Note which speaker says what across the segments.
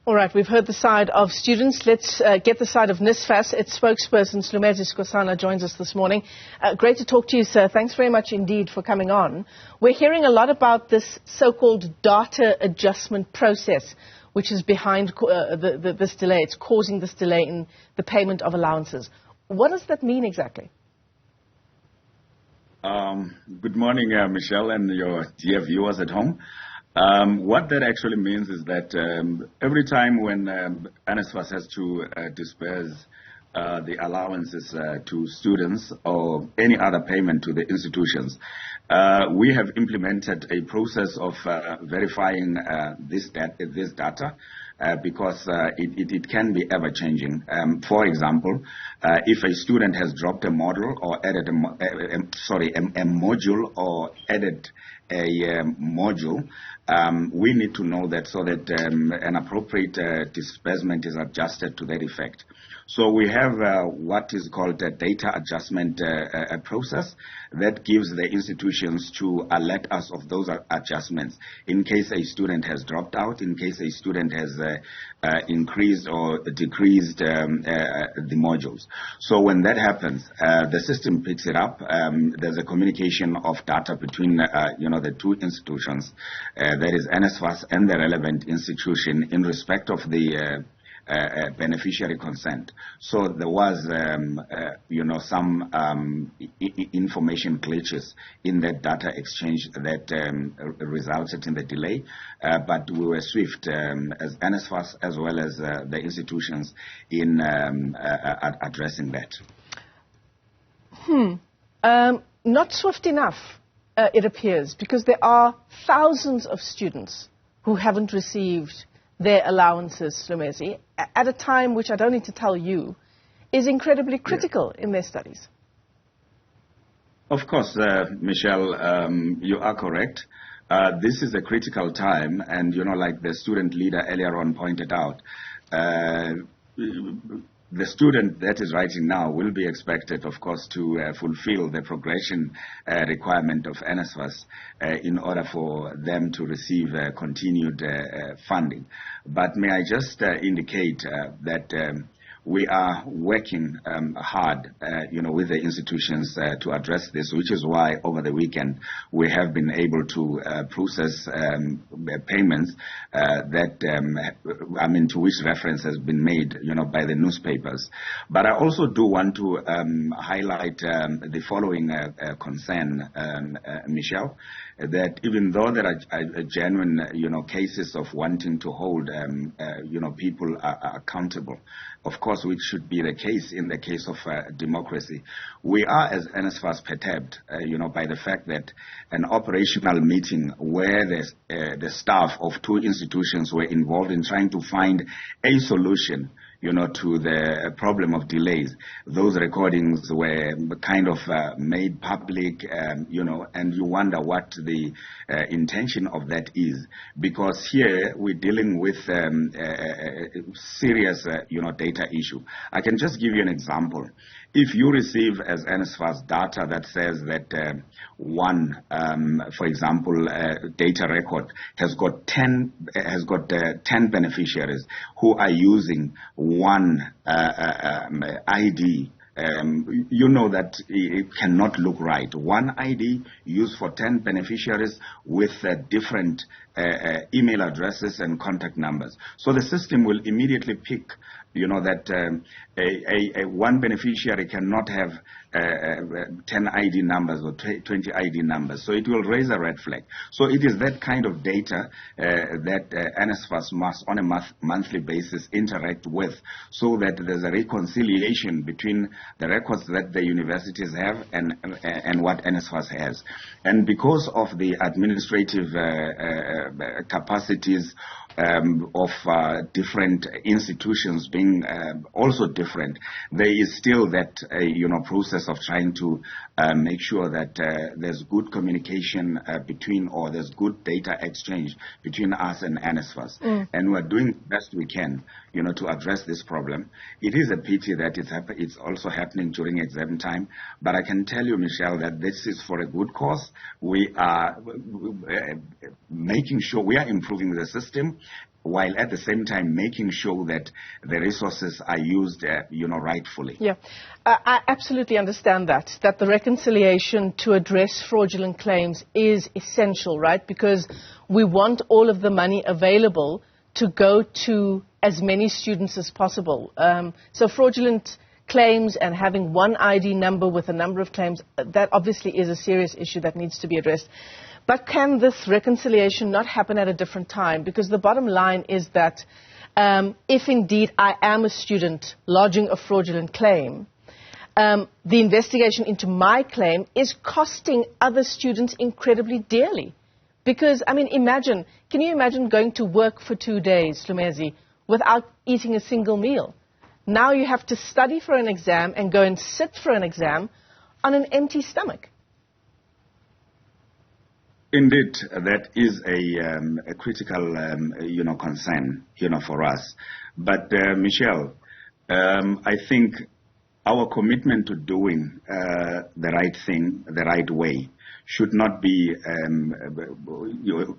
Speaker 1: All right, we've heard the side of students. Let's get the side of NSFAS. Its spokesperson, Slumezi Skosana, joins us this morning. Great to talk to you, sir. Thanks very much indeed for coming on. We're hearing a lot about this so-called data adjustment process, which is behind this delay. It's causing this delay in the payment of allowances. What does that mean exactly?
Speaker 2: Good morning, Michelle, and your dear viewers at home. What that actually means is that every time when NSFAS has to disperse the allowances to students or any other payment to the institutions, we have implemented a process of verifying this data. Because it can be ever-changing. For example, if a student has dropped a module or added a module or added a module, we need to know that so that an appropriate disbursement is adjusted to that effect. So we have what is called a data adjustment process that gives the institutions to alert us of those adjustments in case a student has dropped out, in case a student has increased or decreased the modules. So when that happens, the system picks it up. There's a communication of data between the two institutions, that is NSFAS and the relevant institution in respect of the beneficiary consent. So there was, some information glitches in that data exchange that resulted in the delay. But we were swift as NSFAS as well as the institutions in addressing that.
Speaker 1: Not swift enough, it appears, because there are thousands of students who haven't received their allowances, Slumezi, at a time which I don't need to tell you is incredibly critical in their studies.
Speaker 2: Of course, Michelle, you are correct. This is a critical time, and like the student leader earlier on pointed out, the student that is writing now will be expected, of course, to fulfill the progression requirement of NSFAS in order for them to receive continued funding. But may I just indicate that we are working hard, with the institutions to address this, which is why over the weekend we have been able to process payments to which reference has been made, by the newspapers. But I also do want to highlight the following concern, Michelle, that even though there are genuine, cases of wanting to hold, people accountable, of course, which should be the case in the case of democracy, we are as NSFAS perturbed, by the fact that an operational meeting where the staff of two institutions were involved in trying to find a solution to the problem of delays. Those recordings were kind of made public, and you wonder what the intention of that is. Because here we're dealing with a serious, data issue. I can just give you an example. If you receive as NSFAS data that says that for example, data record has got 10 beneficiaries who are using one ID, you know that it cannot look right. One ID used for 10 beneficiaries with different email addresses and contact numbers. So the system will immediately pick that one beneficiary cannot have 10 ID numbers or 20 ID numbers. So it will raise a red flag. So it is that kind of data that NSFAS must on a monthly basis interact with, so that there's a reconciliation between the records that the universities have and what NSFAS has. And because of the administrative capacities of different institutions being also different, there is still that process of trying to make sure that there's good communication between, or there's good data exchange between us and NSFAS. And we're doing the best we can, to address this problem. It is a pity that it's also happening during exam time, but I can tell you, Michelle, that this is for a good cause. We are making sure we are improving the system, while at the same time making sure that the resources are used, rightfully.
Speaker 1: Yeah, I absolutely understand that the reconciliation to address fraudulent claims is essential, right? Because we want all of the money available to go to as many students as possible. So fraudulent claims and having one ID number with a number of claims, that obviously is a serious issue that needs to be addressed. But can this reconciliation not happen at a different time? Because the bottom line is that if indeed I am a student lodging a fraudulent claim, the investigation into my claim is costing other students incredibly dearly. Because, I mean, can you imagine going to work for 2 days, Slumezi, without eating a single meal? Now you have to study for an exam and go and sit for an exam on an empty stomach.
Speaker 2: Indeed, that is a critical, concern, for us. But, Michelle, I think our commitment to doing the right thing the right way should not be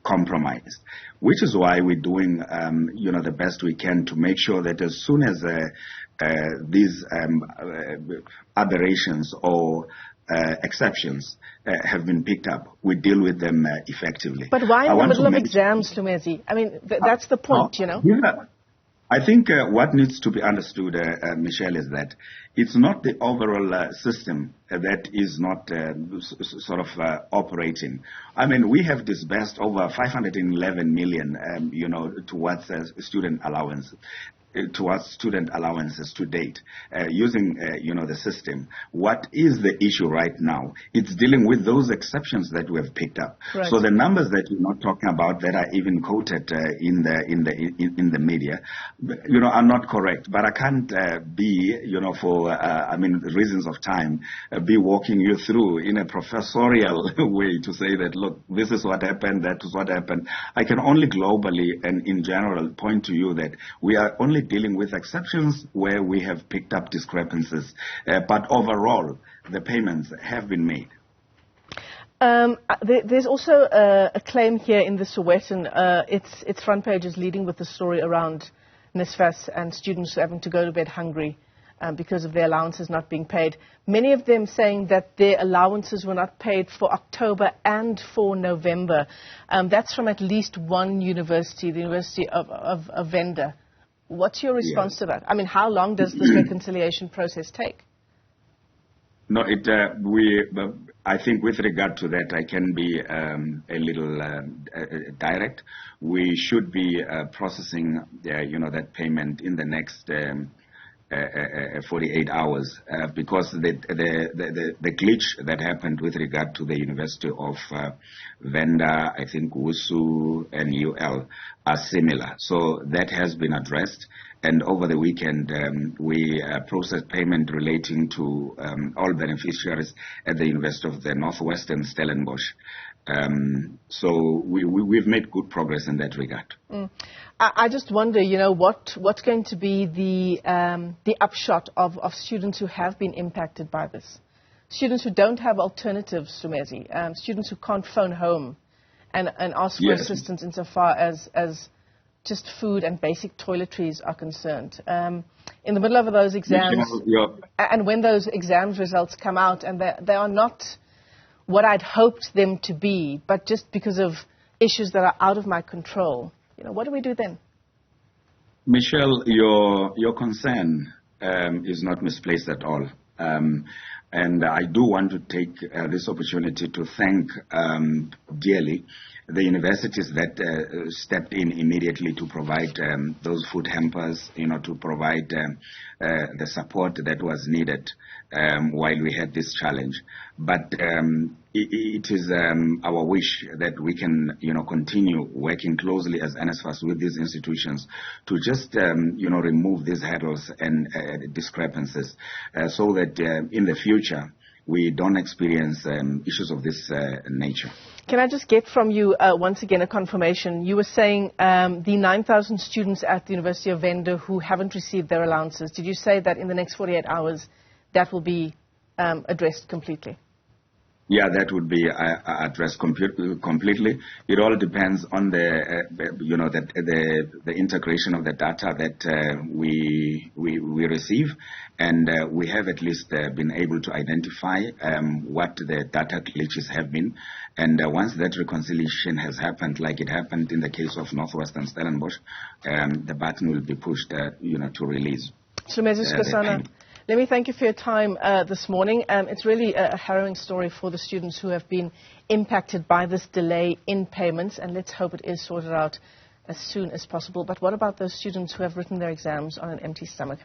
Speaker 2: compromised, which is why we're doing, the best we can to make sure that as soon as these aberrations or exceptions have been picked up, we deal with them effectively.
Speaker 1: But why in the middle of exams, Slumezi? I mean, that's the point,
Speaker 2: Yeah. I think what needs to be understood, Michelle, is that it's not the overall system that is not operating. I mean, we have disbursed over 511 million, towards student allowance. Towards student allowances to date, using, the system. What is the issue right now? It's dealing with those exceptions that we have picked up.
Speaker 1: Right.
Speaker 2: So the numbers that you're not talking about that are even quoted in the media, are not correct. But I can't be, for reasons of time, be walking you through in a professorial way to say that, look, this is what happened, that is what happened. I can only globally and in general point to you that we are only dealing with exceptions where we have picked up discrepancies. But overall, the payments have been made.
Speaker 1: There's also a claim here in the Sowetan. Its front page is leading with the story around NSFAS and students having to go to bed hungry because of their allowances not being paid. Many of them saying that their allowances were not paid for October and for November. That's from at least one university, the University of Venda. What's your response to that? I mean, how long does this reconciliation process take?
Speaker 2: No, I think with regard to that, I can be a little direct. We should be processing, that payment in the next 48 hours because the glitch that happened with regard to the University of Venda, I think WUSU and UL are similar. So that has been addressed. And over the weekend, we processed payment relating to all beneficiaries at the University of the Northwestern Stellenbosch. So we've made good progress in that regard.
Speaker 1: I just wonder, what's going to be the upshot of students who have been impacted by this? Students who don't have alternatives, Slumezi, students who can't phone home and ask for assistance insofar as just food and basic toiletries are concerned. In the middle of those exams, and when those exams results come out and they are not what I'd hoped them to be, but just because of issues that are out of my control, what do we do then?
Speaker 2: Michelle, your concern is not misplaced at all. And I do want to take this opportunity to thank dearly the universities that stepped in immediately to provide those food hampers, to provide the support that was needed while we had this challenge. But it is our wish that we can, continue working closely as NSFAS with these institutions to just, remove these hurdles and discrepancies so that in the future we don't experience issues of this nature.
Speaker 1: Can I just get from you once again a confirmation? You were saying the 9,000 students at the University of Venda who haven't received their allowances. Did you say that in the next 48 hours that will be addressed completely?
Speaker 2: Yeah, that would be addressed completely. It all depends on the integration of the data that we receive, and we have at least been able to identify what the data glitches have been. And once that reconciliation has happened, like it happened in the case of Northwestern Stellenbosch, the button will be pushed, to release.
Speaker 1: Slumezi Skosana, let me thank you for your time this morning. It's really a harrowing story for the students who have been impacted by this delay in payments, and let's hope it is sorted out as soon as possible. But what about those students who have written their exams on an empty stomach?